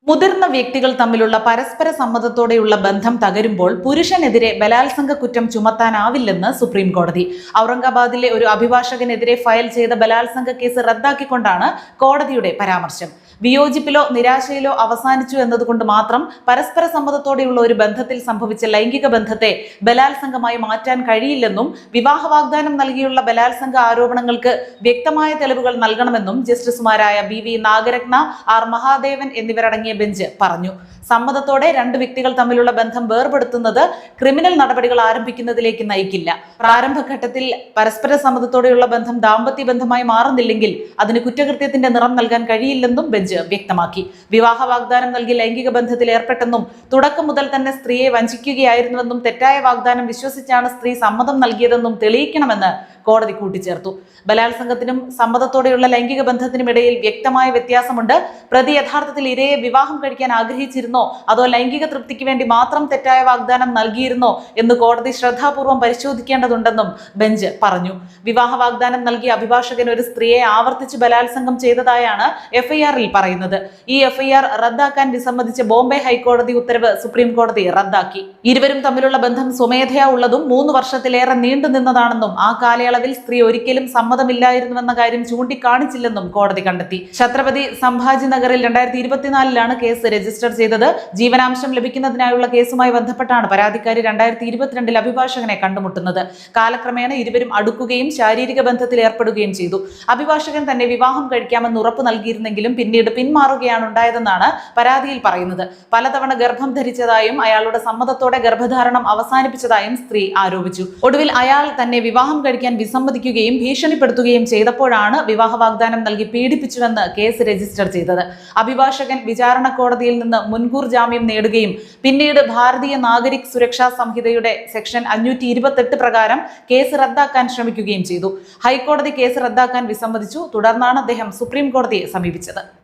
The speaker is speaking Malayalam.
മുതിർന്ന വ്യക്തികൾ തമ്മിലുള്ള പരസ്പര സമ്മതത്തോടെയുള്ള ബന്ധം തകരുമ്പോൾ പുരുഷനെതിരെ ബലാത്സംഗ കുറ്റം ചുമത്താനാവില്ലെന്ന് സുപ്രീം കോടതി. ഔറംഗാബാദിലെ ഒരു അഭിഭാഷകനെതിരെ ഫയൽ ചെയ്ത ബലാത്സംഗ കേസ് റദ്ദാക്കിക്കൊണ്ടാണ് കോടതിയുടെ പരാമർശം. വിയോജിപ്പിലോ നിരാശയിലോ അവസാനിച്ചു എന്നതുകൊണ്ട് മാത്രം പരസ്പര സമ്മതത്തോടെയുള്ള ഒരു ബന്ധത്തിൽ സംഭവിച്ച ലൈംഗിക ബന്ധത്തെ ബലാത്സംഗമായി മാറ്റാൻ കഴിയില്ലെന്നും വിവാഹ വാഗ്ദാനം നൽകിയുള്ള ബലാത്സംഗ ആരോപണങ്ങൾക്ക് വ്യക്തമായ തെളിവുകൾ നൽകണമെന്നും ജസ്റ്റിസുമാരായ BV നാഗരത്ന, R മഹാദേവൻ എന്നിവരടങ്ങിയ ബെഞ്ച് പറഞ്ഞു. സമ്മതത്തോടെ രണ്ട് വ്യക്തികൾ തമ്മിലുള്ള ബന്ധം വേർപെടുത്തുന്നത് ക്രിമിനൽ നടപടികൾ ആരംഭിക്കുന്നതിലേക്ക് നയിക്കില്ല. പ്രാരംഭഘട്ടത്തിൽ പരസ്പര സമ്മതത്തോടെയുള്ള ബന്ധം ദാമ്പത്യ ബന്ധമായി മാറുന്നില്ലെങ്കിൽ അതിന് കുറ്റകൃത്യത്തിന്റെ നിറം നൽകാൻ കഴിയില്ലെന്നും ബെഞ്ച് വ്യക്തമാക്കി. വിവാഹ വാഗ്ദാനം നൽകി ലൈംഗിക ബന്ധത്തിൽ ഏർപ്പെട്ടെന്നും തുടക്കം മുതൽ തന്നെ സ്ത്രീയെ വഞ്ചിക്കുകയായിരുന്നുവെന്നും തെറ്റായ വാഗ്ദാനം വിശ്വസിച്ചാണ് സ്ത്രീ സമ്മതം നൽകിയതെന്നും തെളിയിക്കണമെന്ന് കോടതി കൂട്ടിച്ചേർത്തു. ബലാത്സംഗത്തിനും സമ്മതത്തോടെയുള്ള ലൈംഗിക ബന്ധത്തിനും ഇടയിൽ വ്യക്തമായ വ്യത്യാസമുണ്ട്. പ്രതി യഥാർത്ഥത്തിൽ ഇരയെ വിവാഹം കഴിക്കാൻ ആഗ്രഹിച്ചിരുന്നോ അതോ ലൈംഗിക തൃപ്തിക്ക് വേണ്ടി മാത്രം തെറ്റായ വാഗ്ദാനം നൽകിയിരുന്നോ എന്ന് കോടതി ശ്രദ്ധാപൂർവം പരിശോധിക്കേണ്ടതുണ്ടെന്നും ബെഞ്ച് പറഞ്ഞു. വിവാഹ വാഗ്ദാനം നൽകിയ അഭിഭാഷകൻ ഒരു സ്ത്രീയെ ആവർത്തിച്ച് ബലാത്സംഗം ചെയ്തതായാണ് FIR-ൽ പറയുന്നത്. ഈ FIR റദ്ദാക്കാൻ വിസമ്മതിച്ച ബോംബെ ഹൈക്കോടതി ഉത്തരവ് സുപ്രീം കോടതി റദ്ദാക്കി. ഇരുവരും തമ്മിലുള്ള ബന്ധം സ്വമേധയാ ഉള്ളതും 3 വർഷത്തിലേറെ നീണ്ടുനിന്നതാണെന്നും ആ കാലയളവിൽ സ്ത്രീ ഒരിക്കലും സമ്മതമില്ലായിരുന്നുവെന്ന കാര്യം ചൂണ്ടിക്കാണിച്ചില്ലെന്നും കോടതി കണ്ടെത്തി. ഛത്രപതി സംഭാജി നഗറിൽ 2024-ലാണ് കേസ് രജിസ്റ്റർ ചെയ്തത്. ജീവനാംശം ലഭിക്കുന്നതിനായുള്ള കേസുമായി ബന്ധപ്പെട്ടാണ് പരാതിക്കാരി 2022-ൽ അഭിഭാഷകനെ കണ്ടുമുട്ടുന്നത്. കാലക്രമേണ ഇരുവരും അടുക്കുകയും ശാരീരിക ബന്ധത്തിൽ ഏർപ്പെടുകയും ചെയ്തു. അഭിഭാഷകൻ തന്നെ വിവാഹം കഴിക്കാമെന്ന് ഉറപ്പ് നൽകിയിരുന്നെങ്കിലും പിന്നീട് പിന്മാറുകയാണ് ഉണ്ടായതെന്നാണ് പരാതിയിൽ പറയുന്നത്. പലതവണ ഗർഭം ധരിച്ചതായും അയാളുടെ സമ്മതത്തോടെ ഗർഭധാരണം അവസാനിപ്പിച്ചതായും സ്ത്രീ ആരോപിച്ചു. ഒടുവിൽ അയാൾ തന്നെ വിവാഹം കഴിക്കാൻ വിസമ്മതിക്കുകയും ഭീഷണിപ്പെടുത്തുകയും ചെയ്തപ്പോഴാണ് വിവാഹ വാഗ്ദാനം നൽകി പീഡിപ്പിച്ചുവെന്ന് കേസ് രജിസ്റ്റർ ചെയ്തത്. അഭിഭാഷകൻ വിചാരണ കോടതിയിൽ നിന്ന് മുൻകൂർ ജാമ്യം നേടുകയും പിന്നീട് ഭാരതീയ നാഗരിക് സുരക്ഷാ സംഹിതയുടെ സെക്ഷൻ 528 പ്രകാരം കേസ് റദ്ദാക്കാൻ ശ്രമിക്കുകയും ചെയ്തു. ഹൈക്കോടതി കേസ് റദ്ദാക്കാൻ വിസമ്മതിച്ചു. തുടർന്നാണ് അദ്ദേഹം സുപ്രീം കോടതിയെ സമീപിച്ചത്.